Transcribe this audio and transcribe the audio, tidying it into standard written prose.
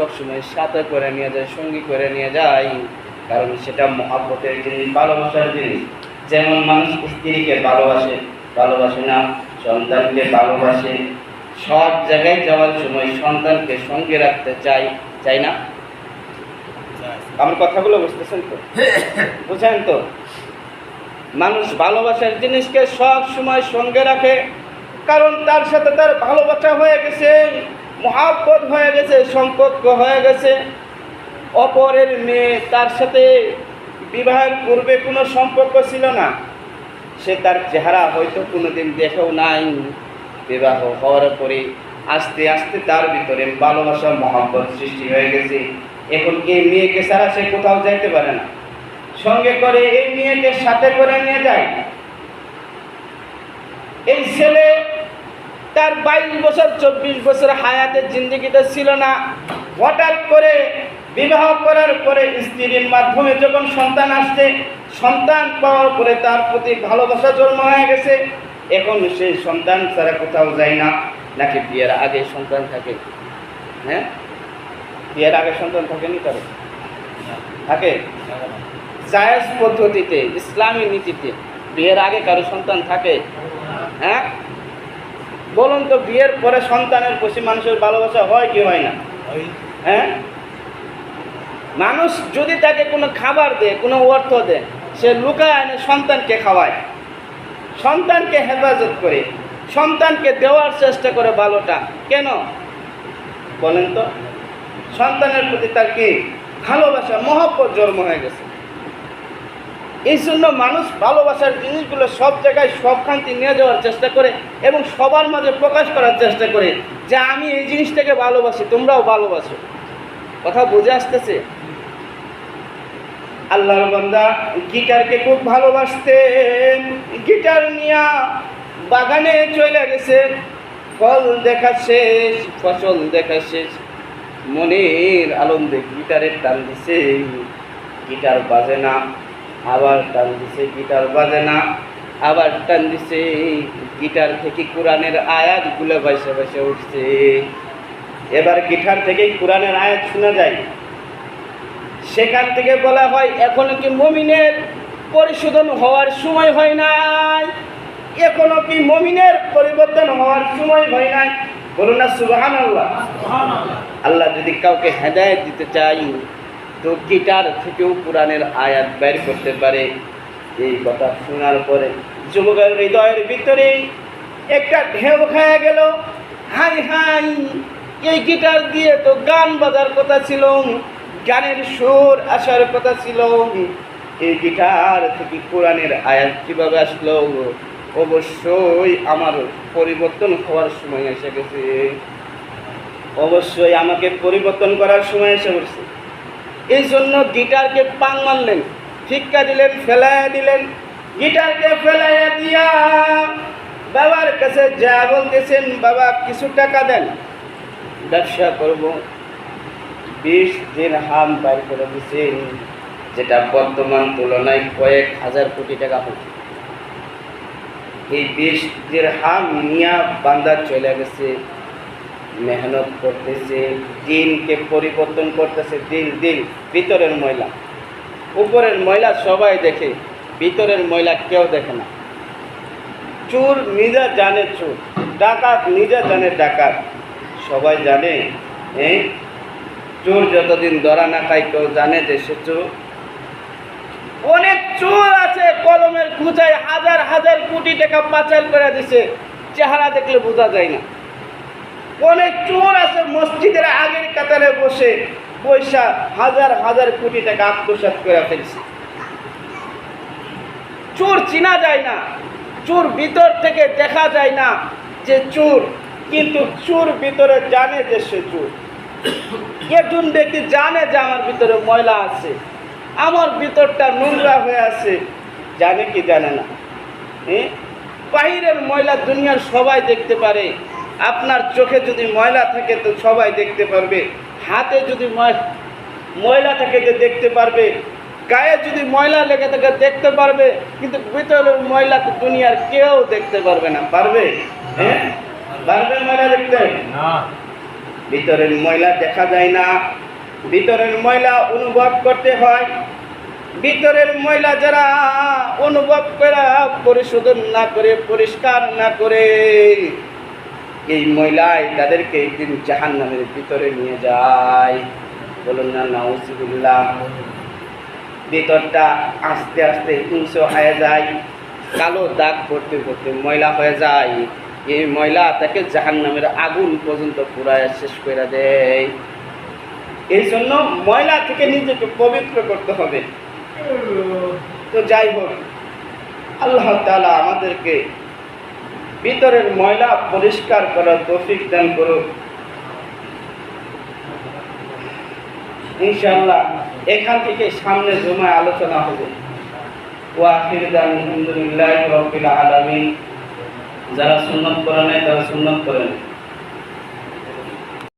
সবসময় সাথে করে নিয়ে যায়, সঙ্গী করে নিয়ে যায়, কারণ সেটা মহব্বতের জিনিস, ভালোবাসার জিনিস। যেমন মানুষ স্ত্রীকে ভালোবাসে, ভালোবাসে না, সন্তানকে ভালোবাসে, সব জায়গায় যাওয়ার সময় সন্তানকে সঙ্গে রাখতে চাই, চাই না? আমার কথাগুলো বুঝতেছেন তো? বুঝেন তো? মানুষ ভালোবাসার জিনিসকে সব সময় সঙ্গে রাখে, কারণ তার সাথে তার ভালোবাসা হয়ে গেছে, মহব্বত হয়ে গেছে, সম্পর্ক হয়ে গেছে। অপরের মেয়ে, তার সাথে বিবাহের পূর্বে কোনো সম্পর্ক ছিল না, সে তার চেহারা হয়তো কোনোদিন দেখেও নাই। বিবাহ হওয়ার পরে আস্তে আস্তে তার ভিতরে ভালোবাসা, মহব্বত সৃষ্টি হয়ে গেছে। এখন এই মেয়েকে ছাড়া সে কোথাও যাইতে পারে না, সঙ্গে করে এই মেয়েকে সাথে করে নিয়ে যায়। এই ছেলে তার 22 বছর 24 বছর হায়াতের জিন্দেগিতে ছিল না, হঠাৎ করে বিবাহ করার পরে স্ত্রীর মাধ্যমে যখন সন্তান আসছে, সন্তান পাওয়ার পরে তার প্রতি ভালোবাসা জন্ম হয়ে গেছে। এখন সেই সন্তান ছাড়া কোথাও যায় না। নাকি বিয়ের আগে সন্তান থাকে? হ্যাঁ, বিয়ের আগে সন্তান থাকেনি কারো? থাকে। জায়েজ পদ্ধতিতে, ইসলামী নীতিতে বিয়ের আগে কারো সন্তান থাকে? হ্যাঁ, বলুন তো, বিয়ের পরে সন্তানের প্রতি মানুষের ভালোবাসা হয় কি হয় না? হ্যাঁ, মানুষ যদি তাকে কোনো খাবার দেয়, কোনো অর্থ দেয়, সে লুকায় এনে সন্তানকে খাওয়ায়, সন্তানকে হেফাজত করে, সন্তানকে দেওয়ার চেষ্টা করে ভালোটা। কেন বলেন তো? সন্তানের প্রতি তার কি ভালোবাসা, মহব্বত জন্ম হয়ে গেছে। এই জন্য মানুষ ভালোবাসার জিনিসগুলো সব জায়গায় সবখান্তি নিয়ে যাওয়ার চেষ্টা করে এবং সবার মাঝে প্রকাশ করার চেষ্টা করে যে আমি এই জিনিসটাকে ভালোবাসি, তোমরাও ভালোবাসো। কথা বুঝে আসতেছে? আল্লাহর বান্দা গিটারকে খুব ভালোবাসতেন, গিটার নিয়ে বাগানে চলে গেছে। ফল দেখা শেষ, ফসল দেখা শেষ, মনের আনন্দে গিটারের টান দিছে, গিটার বাজে না, আবার টান দিছে, গিটার বাজে না, আবার টান দিছে, গিটার থেকে কোরআনের আয়াতগুলো ভাইসে ভাইসে উঠছে। এবার গিটার থেকেই কোরআনের আয়াত শোনা যায়। সেখান থেকে বলা হয়, এখনো কি মুমিনের পরিশোধন হওয়ার সময় হয় নাই? এখনো কি মুমিনের পরিবর্তন হওয়ার সময় হয় নাই? বলুন না সুবহানাল্লাহ। আল্লাহ যদি কাউকে হেদায়েত দিতে চাই, তো গিটার থেকেও কোরআনের আয়াত বের করতে পারে। এই কথা শোনার পরে যুবকের হৃদয়ের ভিতরে একটা ঢেউ খেয়ে গেল। হাই হাই, এই গিটার দিয়ে তো গান বাজার কথা ছিল, গানের সুর আসার কথা ছিল, এই গিটার থেকে কোরআনের আয়াত কিভাবে আসলো? অবশ্যই আমার পরিবর্তন হওয়ার সময় এসে গেছে, অবশ্যই আমাকে পরিবর্তন করার সময় এসে গেছে। এই জন্য গিটারকে পাং মারলেন, ফিক্কা দিলেন, ফেলাইয়া দিলেন। গিটারকে ফেলাইয়া দিয়া বাবার কাছে যা বলতেছেন, বাবা কিছু টাকা দেন, ব্যবসা করব। 20 দিরহাম বাইর করে দিয়েছেন, যেটা বর্তমান তুলনায় কয়েক হাজার কোটি টাকা হবে। এই 20 দিরহাম নিয়া বান্দা চলে গেছে, মেহনত করতেছে, দিনকে পরিবর্তন করতেছে। দিন ভিতরের ময়লা, উপরের ময়লা সবাই দেখে, ভিতরের ময়লা কেউ দেখে না। চোর নিজে জানে চোর, ডাকাত নিজে জানে ডাকাত, সবাই জানে। চোর যতদিন ধরা না খায় কেউ জানে যে সে চোর। অনেক চোর আছে কলমের খুঁজায় হাজার হাজার কোটি টাকা পাচার করে দিছে, চেহারা দেখলে বোঝা যায় না। অনেক চোর আছে মসজিদের আগের কাতারে বসে পয়সা হাজার হাজার কোটি টাকা আত্মসাৎ করে ফেলছে। চোর চিনা যায় না, চোর ভিতর থেকে দেখা যায় না যে চোর, কিন্তু চোর ভিতরে জানে যে সে চোর। একজন ব্যক্তি জানে যে আমার ভিতরে ময়লা আছে, আমার ভিতরটা নোংরা হয়ে আছে, জানে কি জানে না? বাহিরের ময়লা দুনিয়ার সবাই দেখতে পারে। আপনার চোখে যদি ময়লা থাকে তো সবাই দেখতে পারবে, হাতে যদি ময়লা থাকে যে দেখতে পারবে, গায়ে যদি ময়লা লেগে থাকে দেখতে পারবে, কিন্তু ভিতরের ময়লা তো দুনিয়ার কেউ দেখতে পারবে না। পারবে? পারবে ময়লা দেখতে? ভিতরের ময়লা দেখা যায় না, ভিতরের ময়লা অনুভব করতে হয়। ভিতরের ময়লা যারা অনুভব করে পরিশোধন না করে, পরিষ্কার না করে, এই ময়লায় তাদেরকে একদিন জাহান্নামের ভিতরে নিয়ে যায়। বলুন না নাউজুবিল্লাহ। ভিতরটা আস্তে আস্তে হিংস্র হয়ে যায়, কালো দাগ পড়তে পড়তে ময়লা হয়ে যায়। এই ময়লা তাকে জাহান্নামের আগুন পর্যন্ত পুরায় শেষ করে দেয়। এই জন্য ময়লা থেকে নিজেকে পবিত্র করতে হবে। তো যাই হোক, আল্লাহ তাআলা আমাদেরকে ভিতরের ময়লা পরিষ্কার করার তৌফিক দান করুন। ইনশাআল্লাহ এখান থেকে সামনে জমায় আলোচনা হবে। ওয়া আখিরু দাওয়ানা আলহামদুলিল্লাহি রাব্বিল আলামিন। যারা সুন্নাত করে নাই তারা সুন্নাত করেন।